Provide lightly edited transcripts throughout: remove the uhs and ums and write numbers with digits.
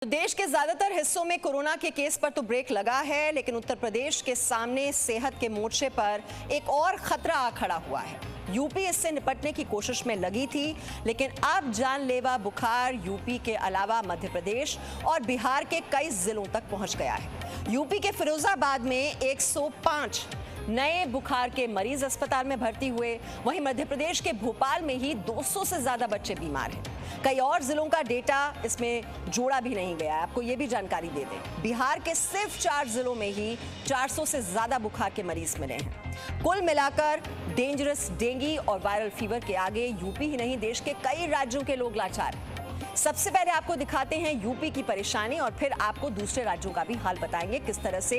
देश के ज्यादातर हिस्सों में कोरोना के केस पर तो ब्रेक लगा है, लेकिन उत्तर प्रदेश के सामने सेहत के मोर्चे पर एक और खतरा आ खड़ा हुआ है। यूपी इससे निपटने की कोशिश में लगी थी, लेकिन अब जानलेवा बुखार यूपी के अलावा मध्य प्रदेश और बिहार के कई जिलों तक पहुंच गया है। यूपी के फिरोजाबाद में 105 नए बुखार के मरीज अस्पताल में भर्ती हुए, वहीं मध्य प्रदेश के भोपाल में ही 200 से ज्यादा बच्चे बीमार हैं। कई और जिलों का डेटा इसमें जोड़ा भी नहीं गया है। आपको ये भी जानकारी दे दें, बिहार के सिर्फ 4 जिलों में ही 400 से ज्यादा बुखार के मरीज मिले हैं। कुल मिलाकर डेंजरस डेंगू और वायरल फीवर के आगे यूपी ही नहीं, देश के कई राज्यों के लोग लाचार हैं। सबसे पहले आपको दिखाते हैं यूपी की परेशानी और फिर आपको दूसरे राज्यों का भी हाल बताएंगे, किस तरह से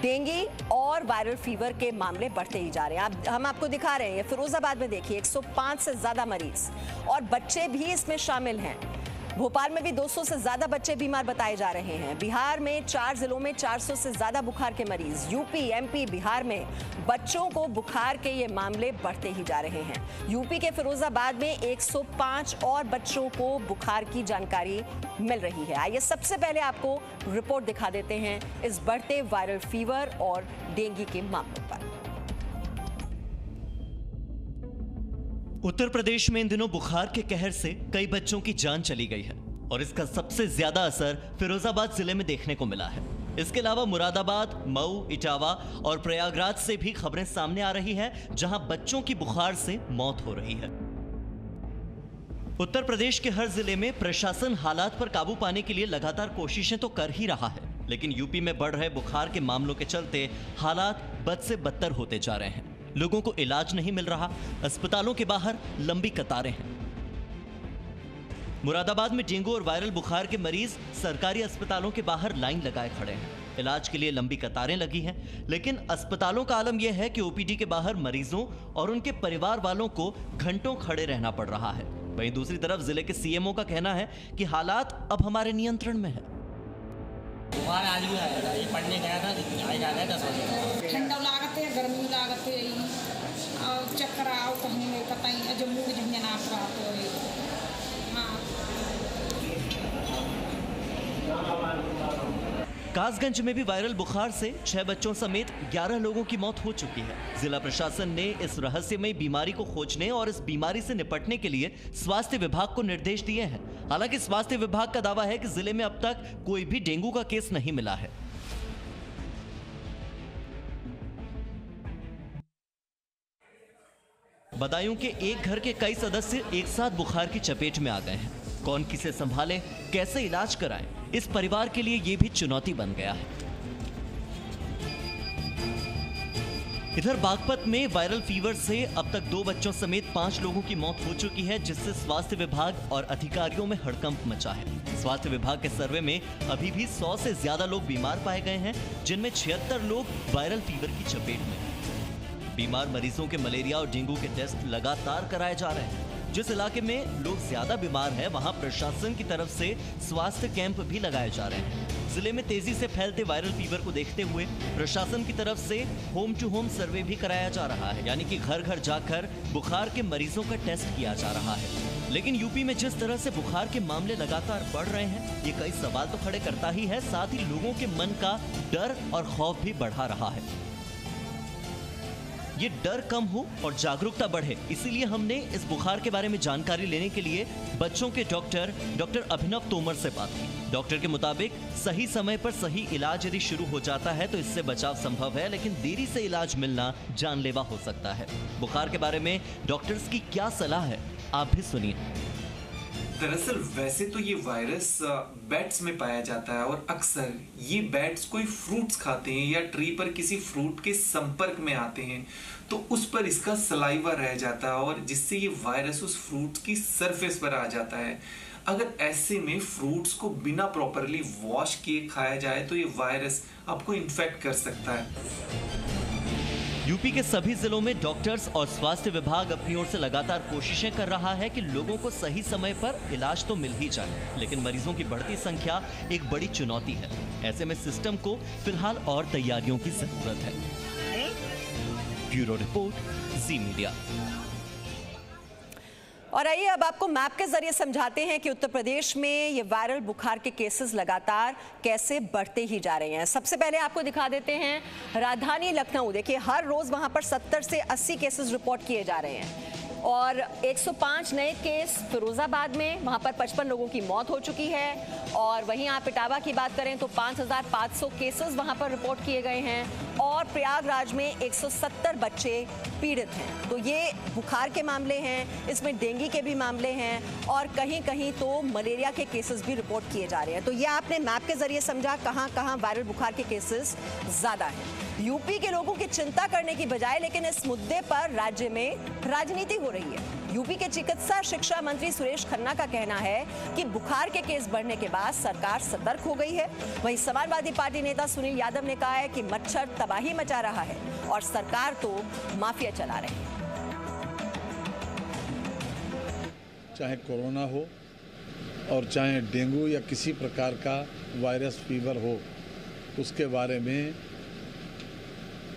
डेंगू और वायरल फीवर के मामले बढ़ते ही जा रहे हैं। हम आपको दिखा रहे हैं, फिरोजाबाद में देखिए 105 से ज्यादा मरीज और बच्चे भी इसमें शामिल हैं। भोपाल में भी 200 से ज्यादा बच्चे बीमार बताए जा रहे हैं। बिहार में 4 जिलों में 400 से ज्यादा बुखार के मरीज। यूपी, एमपी, बिहार में बच्चों को बुखार के ये मामले बढ़ते ही जा रहे हैं। यूपी के फिरोजाबाद में 105 और बच्चों को बुखार की जानकारी मिल रही है। आइए सबसे पहले आपको रिपोर्ट दिखा देते हैं इस बढ़ते वायरल फीवर और डेंगू के मामलों पर। उत्तर प्रदेश में इन दिनों बुखार के कहर से कई बच्चों की जान चली गई है और इसका सबसे ज्यादा असर फिरोजाबाद जिले में देखने को मिला है। इसके अलावा मुरादाबाद, मऊ, इटावा और प्रयागराज से भी खबरें सामने आ रही हैं, जहां बच्चों की बुखार से मौत हो रही है। उत्तर प्रदेश के हर जिले में प्रशासन हालात पर काबू पाने के लिए लगातार कोशिशें तो कर ही रहा है, लेकिन यूपी में बढ़ रहे बुखार के मामलों के चलते हालात बद से बदतर होते जा रहे हैं। लोगों को इलाज नहीं मिल रहा, अस्पतालों के बाहर लंबी कतारें हैं। मुरादाबाद में डेंगू और वायरल बुखार के मरीज सरकारी अस्पतालों के बाहर लाइन लगाए खड़े हैं। इलाज के लिए लंबी कतारें लगी हैं, लेकिन अस्पतालों का आलम यह है कि ओपीडी के बाहर मरीजों और उनके परिवार वालों को घंटों खड़े रहना पड़ रहा है। वहीं दूसरी तरफ जिले के सीएमओ का कहना है कि हालात अब हमारे नियंत्रण में है। बुखार आज भी आया था, ये पढ़ने गया था, आज आ गया 10 बजे। ठंडा लागत है, गर्मी लागत है, और चक्कर आओ कहीं में पता ही जो मूड झंझन आप रहा तो हाँ। कासगंज में भी वायरल बुखार से 6 बच्चों समेत 11 लोगों की मौत हो चुकी है। जिला प्रशासन ने इस रहस्यमयी बीमारी को खोजने और इस बीमारी से निपटने के लिए स्वास्थ्य विभाग को निर्देश दिए हैं। हालांकि स्वास्थ्य विभाग का दावा है कि जिले में अब तक कोई भी डेंगू का केस नहीं मिला है। बदायूं के एक घर के कई सदस्य एक साथ बुखार की चपेट में आ गए हैं। कौन किसे संभाले, कैसे इलाज कराएं, इस परिवार के लिए यह भी चुनौती बन गया है। इधर बागपत में वायरल फीवर से अब तक 2 बच्चों समेत 5 लोगों की मौत हो चुकी है, जिससे स्वास्थ्य विभाग और अधिकारियों में हड़कंप मचा है। स्वास्थ्य विभाग के सर्वे में अभी भी 100 से ज्यादा लोग बीमार पाए गए हैं, जिनमें 76 लोग वायरल फीवर की चपेट में हैं। बीमार मरीजों के मलेरिया और डेंगू के टेस्ट लगातार कराए जा रहे हैं। जिस इलाके में लोग ज्यादा बीमार हैं, वहां प्रशासन की तरफ से स्वास्थ्य कैंप भी लगाए जा रहे हैं। जिले में तेजी से फैलते वायरल फीवर को देखते हुए प्रशासन की तरफ से होम टू होम सर्वे भी कराया जा रहा है, यानी कि घर घर जाकर बुखार के मरीजों का टेस्ट किया जा रहा है। लेकिन यूपी में जिस तरह से बुखार के मामले लगातार बढ़ रहे हैं, ये कई सवाल तो खड़े करता ही है, साथ ही लोगों के मन का डर और खौफ भी बढ़ा रहा है। ये डर कम हो और जागरूकता बढ़े, इसीलिए हमने इस बुखार के बारे में जानकारी लेने के लिए बच्चों के डॉक्टर अभिनव तोमर से बात की। डॉक्टर के मुताबिक सही समय पर सही इलाज यदि शुरू हो जाता है तो इससे बचाव संभव है, लेकिन देरी से इलाज मिलना जानलेवा हो सकता है। बुखार के बारे में डॉक्टर्स की क्या सलाह है, आप भी सुनिए। दरअसल वैसे तो ये वायरस बैट्स में पाया जाता है और अक्सर ये बैट्स कोई फ्रूट्स खाते हैं या ट्री पर किसी फ्रूट के संपर्क में आते हैं, तो उस पर इसका सलाइवा रह जाता है और जिससे ये वायरस उस फ्रूट की सरफेस पर आ जाता है। अगर ऐसे में फ्रूट्स को बिना प्रॉपरली वॉश किए खाया जाए तो ये वायरस आपको इन्फेक्ट कर सकता है। यूपी के सभी जिलों में डॉक्टर्स और स्वास्थ्य विभाग अपनी ओर से लगातार कोशिशें कर रहा है कि लोगों को सही समय पर इलाज तो मिल ही जाए, लेकिन मरीजों की बढ़ती संख्या एक बड़ी चुनौती है। ऐसे में सिस्टम को फिलहाल और तैयारियों की जरूरत है। ब्यूरो रिपोर्ट, जी मीडिया। और आइए अब आपको मैप के जरिए समझाते हैं कि उत्तर प्रदेश में ये वायरल बुखार के केसेस लगातार कैसे बढ़ते ही जा रहे हैं। सबसे पहले आपको दिखा देते हैं राजधानी लखनऊ। देखिए हर रोज वहां पर 70 से 80 केसेस रिपोर्ट किए जा रहे हैं और 105 नए केस फिरोजाबाद में, वहां पर 55 लोगों की मौत हो चुकी है। और वहीं आप इटावा की बात करें तो 5500 केसेस वहां पर रिपोर्ट किए गए हैं और प्रयागराज में 170 बच्चे पीड़ित हैं। तो ये बुखार के मामले हैं, इसमें डेंगू के भी मामले हैं और कहीं कहीं तो मलेरिया के केसेस भी रिपोर्ट किए जा रहे हैं। तो ये आपने मैप के जरिए समझा कहां कहां वायरल बुखार के केसेस ज्यादा हैं। यूपी के लोगों की चिंता करने की बजाय लेकिन इस मुद्दे पर राज्य में राजनीति हो रही है। यूपी के चिकित्सा शिक्षा मंत्री सुरेश खन्ना का कहना है कि बुखार के केस बढ़ने के बाद सरकार सतर्क हो गई है। वहीं समाजवादी पार्टी नेता सुनील यादव ने कहा है कि मच्छर तबाही मचा रहा है और सरकार तो माफिया चला रही है। चाहे कोरोना हो और चाहे डेंगू या किसी प्रकार का वायरस फीवर हो, उसके बारे में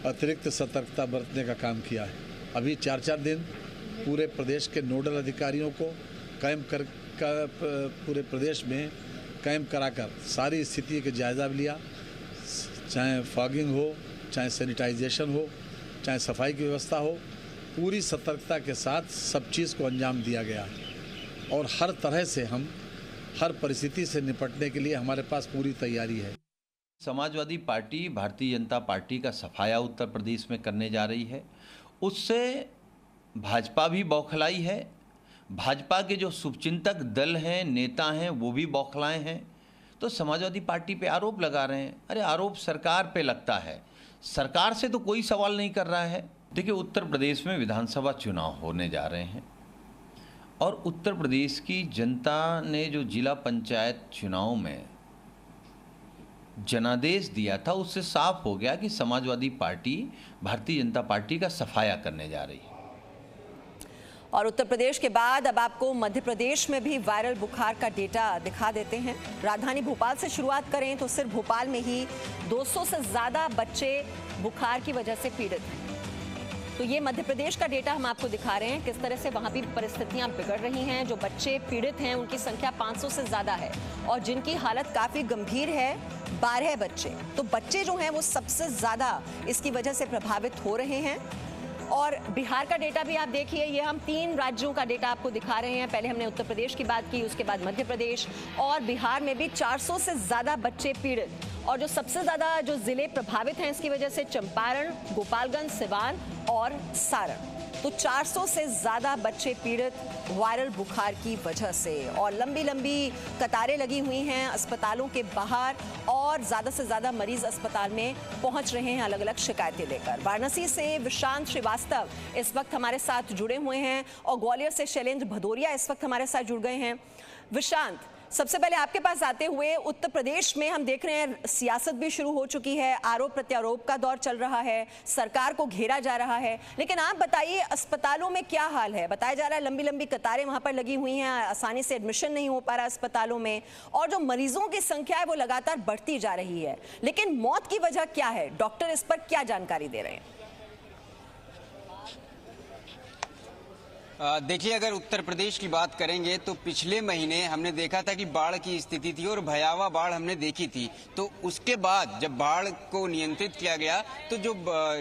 अतिरिक्त सतर्कता बरतने का काम किया है। अभी 4-4 दिन पूरे प्रदेश के नोडल अधिकारियों को पूरे प्रदेश में कैंप कराकर सारी स्थिति का जायजा लिया। चाहे फॉगिंग हो, चाहे सैनिटाइजेशन हो, चाहे सफाई की व्यवस्था हो, पूरी सतर्कता के साथ सब चीज़ को अंजाम दिया गया है और हर तरह से हम हर परिस्थिति से निपटने के लिए हमारे पास पूरी तैयारी है। समाजवादी पार्टी भारतीय जनता पार्टी का सफाया उत्तर प्रदेश में करने जा रही है, उससे भाजपा भी बौखलाई है। भाजपा के जो शुभचिंतक दल हैं, नेता हैं, वो भी बौखलाए हैं। तो समाजवादी पार्टी पे आरोप लगा रहे हैं। अरे आरोप सरकार पे लगता है, सरकार से तो कोई सवाल नहीं कर रहा है। देखिए उत्तर प्रदेश में विधानसभा चुनाव होने जा रहे हैं और उत्तर प्रदेश की जनता ने जो जिला पंचायत चुनाव में जनादेश दिया था, उससे साफ हो गया कि समाजवादी पार्टी भारतीय जनता पार्टी का सफाया करने जा रही है। और उत्तर प्रदेश के बाद अब आपको मध्य प्रदेश में भी वायरल बुखार का डेटा दिखा देते हैं। राजधानी भोपाल से शुरुआत करें तो सिर्फ भोपाल में ही 200 से ज्यादा बच्चे बुखार की वजह से पीड़ित हैं। तो ये मध्य प्रदेश का डेटा हम आपको दिखा रहे हैं किस तरह से वहां भी परिस्थितियां बिगड़ रही हैं। जो बच्चे पीड़ित हैं उनकी संख्या 500 से ज्यादा है और जिनकी हालत काफी गंभीर है 12 बच्चे। तो बच्चे जो हैं वो सबसे ज्यादा इसकी वजह से प्रभावित हो रहे हैं। और बिहार का डेटा भी आप देखिए, ये हम 3 राज्यों का डेटा आपको दिखा रहे हैं। पहले हमने उत्तर प्रदेश की बात की, उसके बाद मध्य प्रदेश और बिहार में भी 400 से ज्यादा बच्चे पीड़ित। और जो सबसे ज्यादा जो जिले प्रभावित हैं इसकी वजह से चंपारण, गोपालगंज, सिवान और सारण। तो 400 से ज्यादा बच्चे पीड़ित वायरल बुखार की वजह से और लंबी लंबी कतारें लगी हुई हैं अस्पतालों के बाहर और ज्यादा से ज्यादा मरीज अस्पताल में पहुंच रहे हैं अलग अलग शिकायतें लेकर। वाराणसी से विशांत श्रीवास्तव इस वक्त हमारे साथ जुड़े हुए हैं और ग्वालियर से शैलेंद्र भदौरिया इस वक्त हमारे साथ जुड़ गए हैं। विशांत, सबसे पहले आपके पास आते हुए, उत्तर प्रदेश में हम देख रहे हैं सियासत भी शुरू हो चुकी है, आरोप प्रत्यारोप का दौर चल रहा है, सरकार को घेरा जा रहा है, लेकिन आप बताइए अस्पतालों में क्या हाल है? बताया जा रहा है लंबी लंबी कतारें वहां पर लगी हुई हैं, आसानी से एडमिशन नहीं हो पा रहा अस्पतालों में और जो मरीजों की संख्या है वो लगातार बढ़ती जा रही है, लेकिन मौत की वजह क्या है? डॉक्टर इस पर क्या जानकारी दे रहे हैं? देखिए, अगर उत्तर प्रदेश की बात करेंगे तो पिछले महीने हमने देखा था कि बाढ़ की स्थिति थी और भयावह बाढ़ हमने देखी थी। तो उसके बाद जब बाढ़ को नियंत्रित किया गया तो जो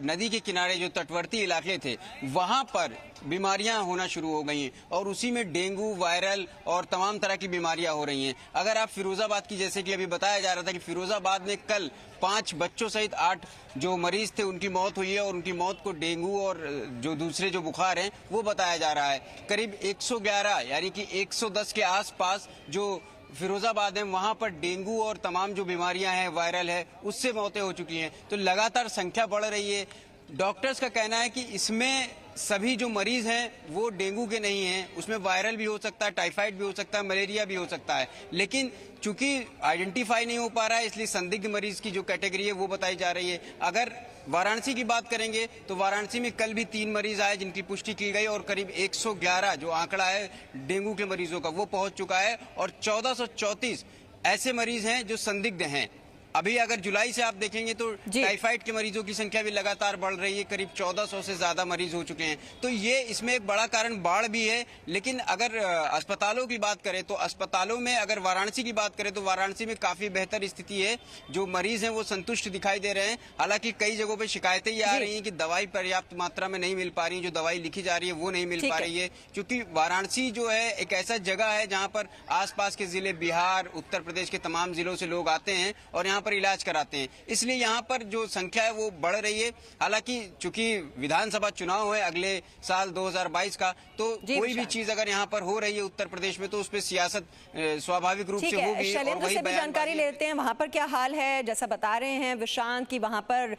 नदी के किनारे जो तटवर्ती इलाके थे वहां पर बीमारियां होना शुरू हो गई हैं और उसी में डेंगू, वायरल और तमाम तरह की बीमारियां हो रही हैं। अगर आप फिरोजाबाद की, जैसे कि अभी बताया जा रहा था कि फिरोजाबाद में कल 5 बच्चों सहित 8 जो मरीज थे उनकी मौत हुई है और उनकी मौत को डेंगू और जो दूसरे जो बुखार हैं वो बताया जा रहा है। करीब 111 यानी कि 110 के आसपास जो फिरोजाबाद है वहां पर डेंगू और तमाम जो बीमारियां हैं, वायरल है, उससे मौतें हो चुकी हैं। तो लगातार संख्या बढ़ रही है। डॉक्टर्स का कहना है कि इसमें सभी जो मरीज हैं वो डेंगू के नहीं हैं, उसमें वायरल भी हो सकता है, टाइफाइड भी हो सकता है, मलेरिया भी हो सकता है, लेकिन चूंकि आइडेंटिफाई नहीं हो पा रहा है इसलिए संदिग्ध मरीज की जो कैटेगरी है वो बताई जा रही है। अगर वाराणसी की बात करेंगे तो वाराणसी में कल भी 3 मरीज आए जिनकी पुष्टि की गई और करीब 111 जो आंकड़ा है डेंगू के मरीजों का वो पहुंच चुका है और 1434 ऐसे मरीज हैं जो संदिग्ध हैं। अभी अगर जुलाई से आप देखेंगे तो टाइफाइड के मरीजों की संख्या भी लगातार बढ़ रही है, करीब 1400 से ज्यादा मरीज हो चुके हैं। तो ये इसमें एक बड़ा कारण बाढ़ भी है। लेकिन अगर अस्पतालों की बात करें तो अस्पतालों में, अगर वाराणसी की बात करें तो वाराणसी में काफी बेहतर स्थिति है। जो मरीज हैं वो संतुष्ट दिखाई दे रहे हैं। हालांकि कई जगहों पे शिकायतें ये आ रही हैं कि दवाई पर्याप्त मात्रा में नहीं मिल पा रही है, जो दवाई लिखी जा रही है वो नहीं मिल पा रही है। क्योंकि वाराणसी जो है एक ऐसा जगह है जहां पर आसपास के जिले, बिहार, उत्तर प्रदेश के तमाम जिलों से लोग आते हैं और यहाँ पर इलाज कराते हैं, इसलिए यहाँ पर जो संख्या है वो बढ़ रही है। हालांकि चूंकि विधानसभा चुनाव है अगले साल 2022 का, तो कोई भी चीज अगर यहाँ पर हो रही है उत्तर प्रदेश में तो उस पर सियासत स्वाभाविक रूप से होगी। शैलेंद्र से भी जानकारी लेते हैं, वहां पर क्या हाल है? जैसा बता रहे हैं विशांत की वहां पर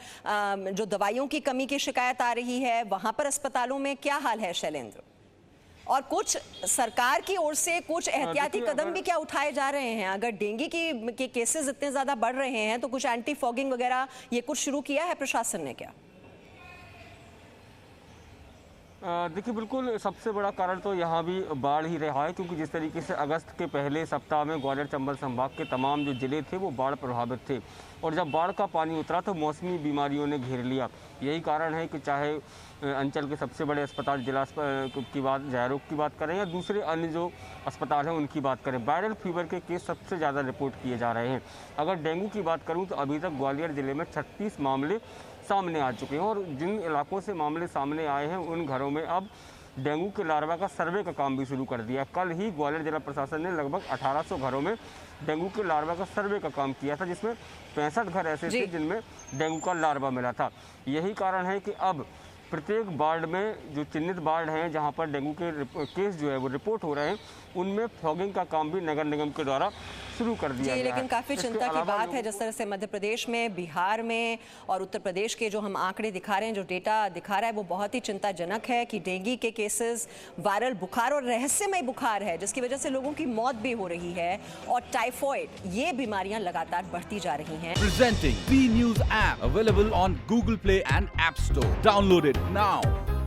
जो दवाइयों की कमी की शिकायत आ रही है, वहां पर अस्पतालों में क्या हाल है शैलेंद्र? और कुछ सरकार की ओर से कुछ एहतियाती कदम भी क्या उठाए जा रहे हैं? अगर डेंगू के केसेस इतने ज्यादा बढ़ रहे हैं तो कुछ एंटी फॉगिंग वगैरह ये कुछ शुरू किया है प्रशासन ने क्या? देखिए, बिल्कुल सबसे बड़ा कारण तो यहाँ भी बाढ़ ही रहा है, क्योंकि जिस तरीके से अगस्त के पहले सप्ताह में ग्वालियर चंबल संभाग के तमाम जो जिले थे वो बाढ़ प्रभावित थे, और जब बाढ़ का पानी उतरा तो मौसमी बीमारियों ने घेर लिया। यही कारण है कि चाहे अंचल के सबसे बड़े अस्पताल जिला की बात, जयरोग की बात करें या दूसरे अन्य जो अस्पताल हैं उनकी बात करें, वायरल फीवर के केस सबसे ज़्यादा रिपोर्ट किए जा रहे हैं। अगर डेंगू की बात करूँ तो अभी तक ग्वालियर जिले में 36 मामले सामने आ चुके हैं, और जिन इलाकों से मामले सामने आए हैं उन घरों में अब डेंगू के लार्वा का सर्वे का काम भी शुरू कर दिया। कल ही ग्वालियर जिला प्रशासन ने लगभग 1800 घरों में डेंगू के लार्वा का सर्वे का काम किया था, जिसमें 65 घर ऐसे थे जिनमें डेंगू का लार्वा मिला था। यही कारण है कि अब प्रत्येक वार्ड में जो चिन्हित वार्ड हैं जहां पर डेंगू के केस जो है वो रिपोर्ट हो रहे हैं, उनमें फॉगिंग का काम भी नगर निगम के द्वारा शुरू कर दिया गया है। लेकिन काफी चिंता की बात है जिस तरह से मध्य प्रदेश में, बिहार में और उत्तर प्रदेश के जो हम आंकड़े दिखा रहे हैं, जो डेटा दिखा रहा है वो बहुत ही चिंताजनक है कि डेंगू के केसेस, वायरल बुखार और रहस्यमय बुखार है जिसकी वजह से लोगों की मौत भी हो रही है, और टाइफॉइड, ये बीमारियां लगातार बढ़ती जा रही हैं। Presenting B News app available on Google Play and App Store. Download it now.